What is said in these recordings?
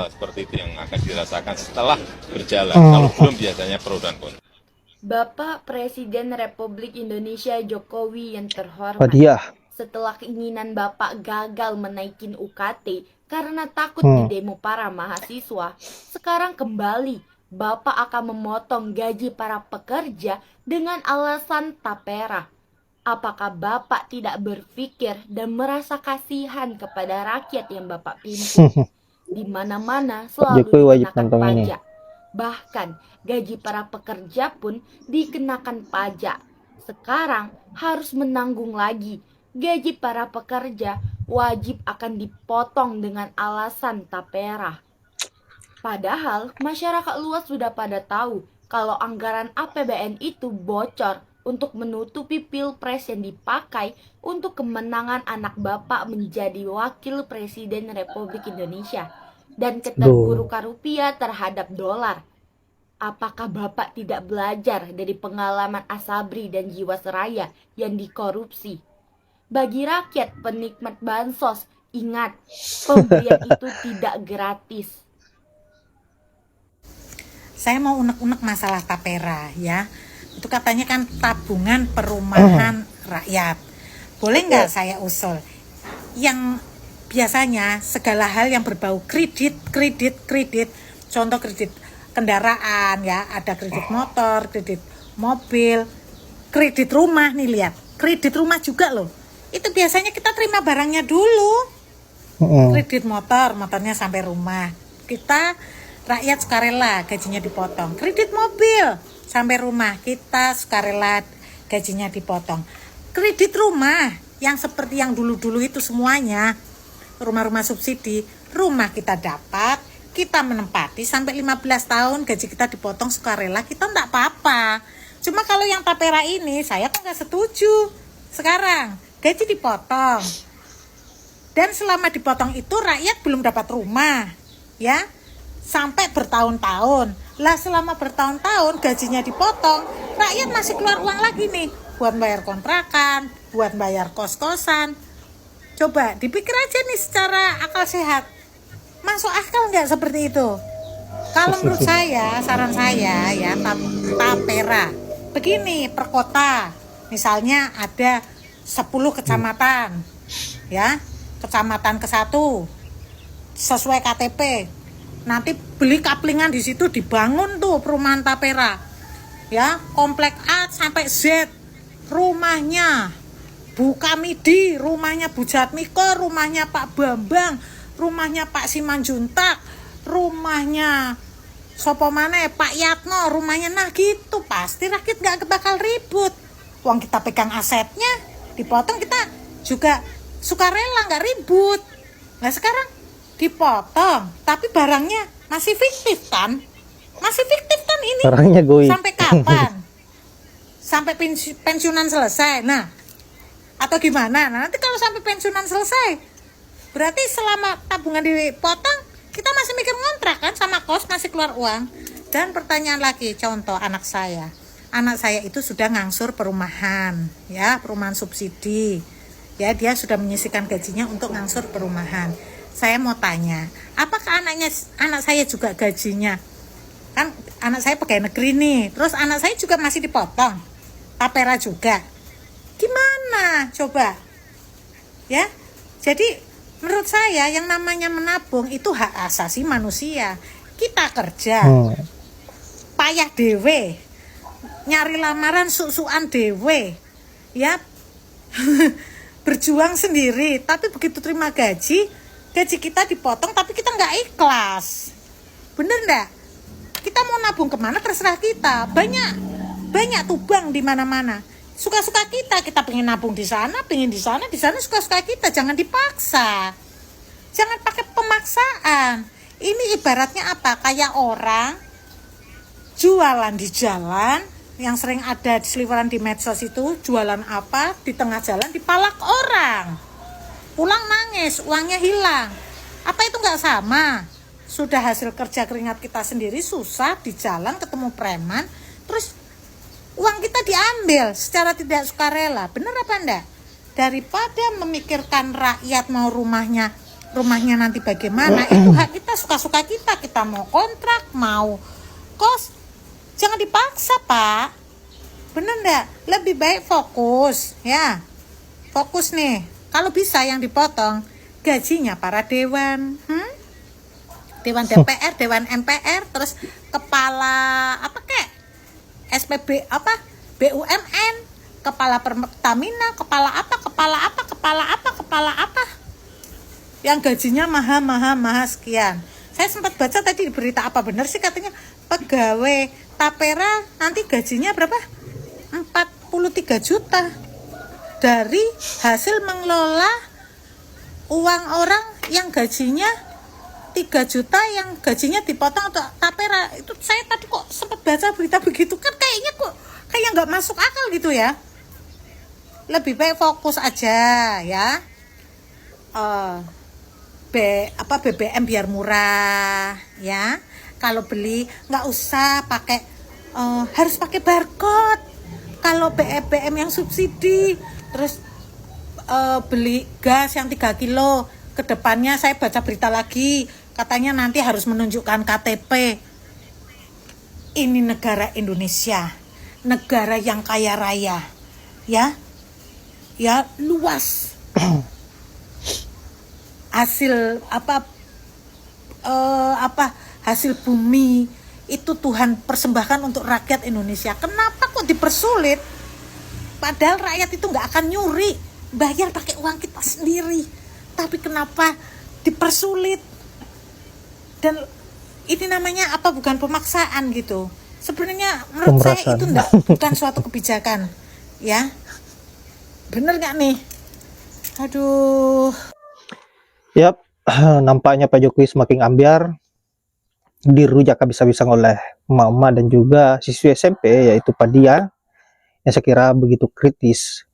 Seperti itu yang akan dirasakan setelah berjalan. Kalau belum biasanya pro dan kontra. Bapak Presiden Republik Indonesia Jokowi yang terhormat, Hadiah. setelah keinginan Bapak gagal menaikin UKT karena takut didemo para mahasiswa, sekarang kembali Bapak akan memotong gaji para pekerja dengan alasan tapera. Apakah Bapak tidak berpikir dan merasa kasihan kepada rakyat yang Bapak pimpin? Di mana-mana selalu Jokowi wajib dikenakan nonton ini. pajak. Bahkan gaji para pekerja pun dikenakan pajak. Sekarang harus menanggung lagi. Gaji para pekerja wajib akan dipotong dengan alasan tapera. Padahal masyarakat luas sudah pada tahu kalau anggaran APBN itu bocor untuk menutupi pilpres yang dipakai untuk kemenangan anak Bapak menjadi wakil presiden Republik Indonesia dan keterpurukan rupiah terhadap dolar. Apakah Bapak tidak belajar dari pengalaman Asabri dan Jiwasraya yang dikorupsi? Bagi rakyat penikmat bansos, ingat, pemberian itu tidak gratis. Saya mau unek-unek masalah tapera ya. Itu katanya kan tabungan perumahan rakyat. Boleh nggak saya usul? Yang biasanya segala hal yang berbau kredit. Contoh kredit kendaraan ya, ada kredit motor, kredit mobil, kredit rumah nih lihat. Kredit rumah juga loh. Itu biasanya kita terima barangnya dulu. Kredit motornya sampai rumah. Kita rakyat sukarela gajinya dipotong. Kredit mobil sampai rumah, kita sukarela gajinya dipotong. Kredit rumah yang seperti yang dulu-dulu itu semuanya, rumah-rumah subsidi, rumah kita dapat, kita menempati sampai 15 tahun gaji kita dipotong sukarela, kita enggak apa-apa. Cuma kalau yang tapera ini saya kok enggak setuju. Sekarang gaji dipotong. Dan selama dipotong itu rakyat belum dapat rumah, ya. Sampai bertahun-tahun. Lah selama bertahun-tahun gajinya dipotong, rakyat masih keluar uang lagi nih buat bayar kontrakan, buat bayar kos-kosan. Coba dipikir aja nih secara akal sehat. Masuk akal nggak seperti itu? Kalau menurut saya, saran saya ya tapera. Begini per kota, misalnya ada 10 kecamatan, ya, kecamatan ke-1 sesuai KTP. Nanti beli kaplingan di situ, dibangun tuh perumahan tapera, ya, komplek A sampai Z, rumahnya Bu Kamidi, rumahnya Bu Jatmiko, rumahnya Pak Bambang, rumahnya Pak Simanjuntak, rumahnya sopo maneh Pak Yatno, rumahnya. Nah gitu pasti rakyat gak bakal ribut. Uang kita pegang asetnya, dipotong, kita juga sukarela gak ribut. Nah sekarang dipotong, tapi barangnya masih fiktif kan? Masih fiktif kan ini? Barangnya goib. Sampai kapan? Sampai pensiunan selesai. Nah, atau gimana? Nah, nanti kalau sampai pensiunan selesai, berarti selama tabungan dipotong, kita masih mikir ngontrak kan, sama kos masih keluar uang. Dan pertanyaan lagi, contoh anak saya. Anak saya itu sudah ngangsur perumahan, ya, perumahan subsidi. Ya, dia sudah menyisihkan gajinya untuk ngangsur perumahan. Saya mau tanya, apakah anak saya juga gajinya? Kan anak saya pegawai negeri nih, terus anak saya juga masih dipotong tapera juga. Gimana coba? Ya. Jadi menurut saya yang namanya menabung itu hak asasi manusia. Kita kerja, payah dewe, nyari lamaran susuan dewe, ya, berjuang sendiri. Tapi begitu terima gaji kita dipotong, tapi kita nggak ikhlas. Bener nggak? Kita mau nabung kemana terserah kita. Banyak tubang di mana-mana. Suka-suka kita pengen nabung di sana, pengen di sana suka-suka kita. Jangan dipaksa. Jangan pakai pemaksaan. Ini ibaratnya apa? Kayak orang jualan di jalan, yang sering ada di seliweran di medsos itu, jualan apa, di tengah jalan dipalak orang. Pulang nangis, uangnya hilang. Apa itu nggak sama? Sudah hasil kerja keringat kita sendiri, susah di jalan ketemu preman, terus uang kita diambil secara tidak sukarela. Benar apa enggak? Daripada memikirkan rakyat mau rumahnya rumahnya nanti bagaimana, itu hak kita, suka-suka kita. Kita mau kontrak, mau kos, jangan dipaksa, Pak. Bener enggak? Lebih baik fokus, ya. Fokus nih. Kalau bisa yang dipotong gajinya para dewan, Dewan DPR, Dewan MPR, terus kepala apa kek? SPB apa? BUMN, kepala Pertamina, kepala apa? Yang gajinya mahal sekian. Saya sempat baca tadi di berita, apa benar sih katanya pegawai Tapera nanti gajinya berapa? 43 juta dari hasil mengelola uang orang yang gajinya 3 juta, yang gajinya dipotong untuk Tapera. Itu saya tadi kok sempat baca berita begitu, kan kayaknya kok kayak nggak masuk akal gitu ya. Lebih baik fokus aja ya. BBM biar murah ya. Kalau beli nggak usah pakai harus pakai barcode. Kalau BBM yang subsidi, terus beli gas yang 3 kilo, kedepannya saya baca berita lagi katanya nanti harus menunjukkan KTP. Ini negara Indonesia, negara yang kaya raya ya luas. Hasil hasil bumi itu Tuhan persembahkan untuk rakyat Indonesia. Kenapa kok dipersulit? Padahal rakyat itu nggak akan nyuri, bayar pakai uang kita sendiri. Tapi kenapa dipersulit? Dan ini namanya apa? Bukan pemaksaan gitu. Sebenarnya menurut saya itu bukan suatu kebijakan, ya. Bener nggak nih? Aduh. Yap, nampaknya Pak Jokowi semakin ambiar, dirujak habis-habisan oleh emak-emak dan juga siswi SMP, yaitu Pak Dia, yang saya kira begitu kritis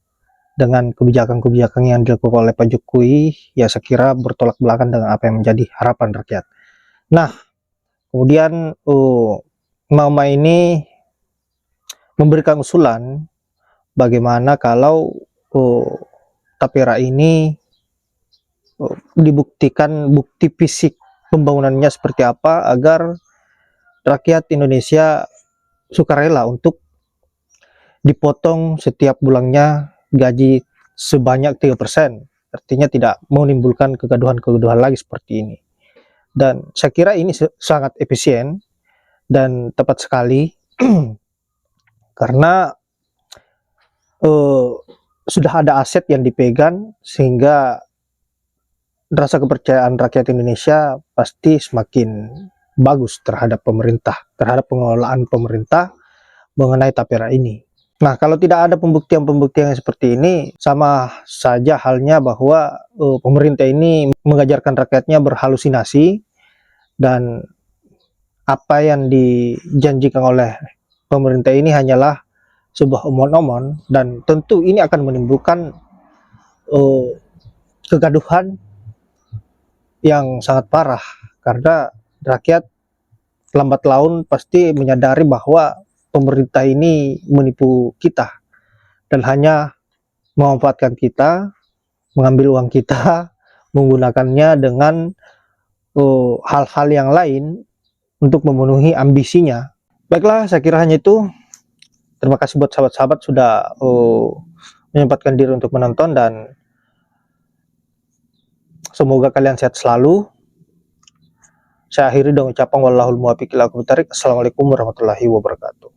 dengan kebijakan-kebijakan yang dilakukan oleh Pak Jokowi. Ya saya kira bertolak belakang dengan apa yang menjadi harapan rakyat. Nah, kemudian emak-emak ini memberikan usulan bagaimana kalau Tapera ini dibuktikan bukti fisik pembangunannya seperti apa agar rakyat Indonesia sukarela untuk dipotong setiap bulannya gaji sebanyak 3%. Artinya tidak menimbulkan kegaduhan-kegaduhan lagi seperti ini. Dan saya kira ini sangat efisien dan tepat sekali karena sudah ada aset yang dipegang, sehingga rasa kepercayaan rakyat Indonesia pasti semakin bagus terhadap pemerintah, terhadap pengelolaan pemerintah mengenai Tapera ini. Nah, kalau tidak ada pembuktian-pembuktian yang seperti ini, sama saja halnya bahwa pemerintah ini mengajarkan rakyatnya berhalusinasi, dan apa yang dijanjikan oleh pemerintah ini hanyalah sebuah omon-omon, dan tentu ini akan menimbulkan kegaduhan yang sangat parah, karena rakyat lambat laun pasti menyadari bahwa pemerintah ini menipu kita dan hanya memanfaatkan kita, mengambil uang kita, menggunakannya dengan hal-hal yang lain untuk memenuhi ambisinya. Baiklah, saya kira hanya itu. Terima kasih buat sahabat-sahabat sudah menyempatkan diri untuk menonton, dan semoga kalian sehat selalu. Saya akhiri dengan ucapan wallahul muwaffiq ila aqwamit thoriq. Assalamualaikum warahmatullahi wabarakatuh.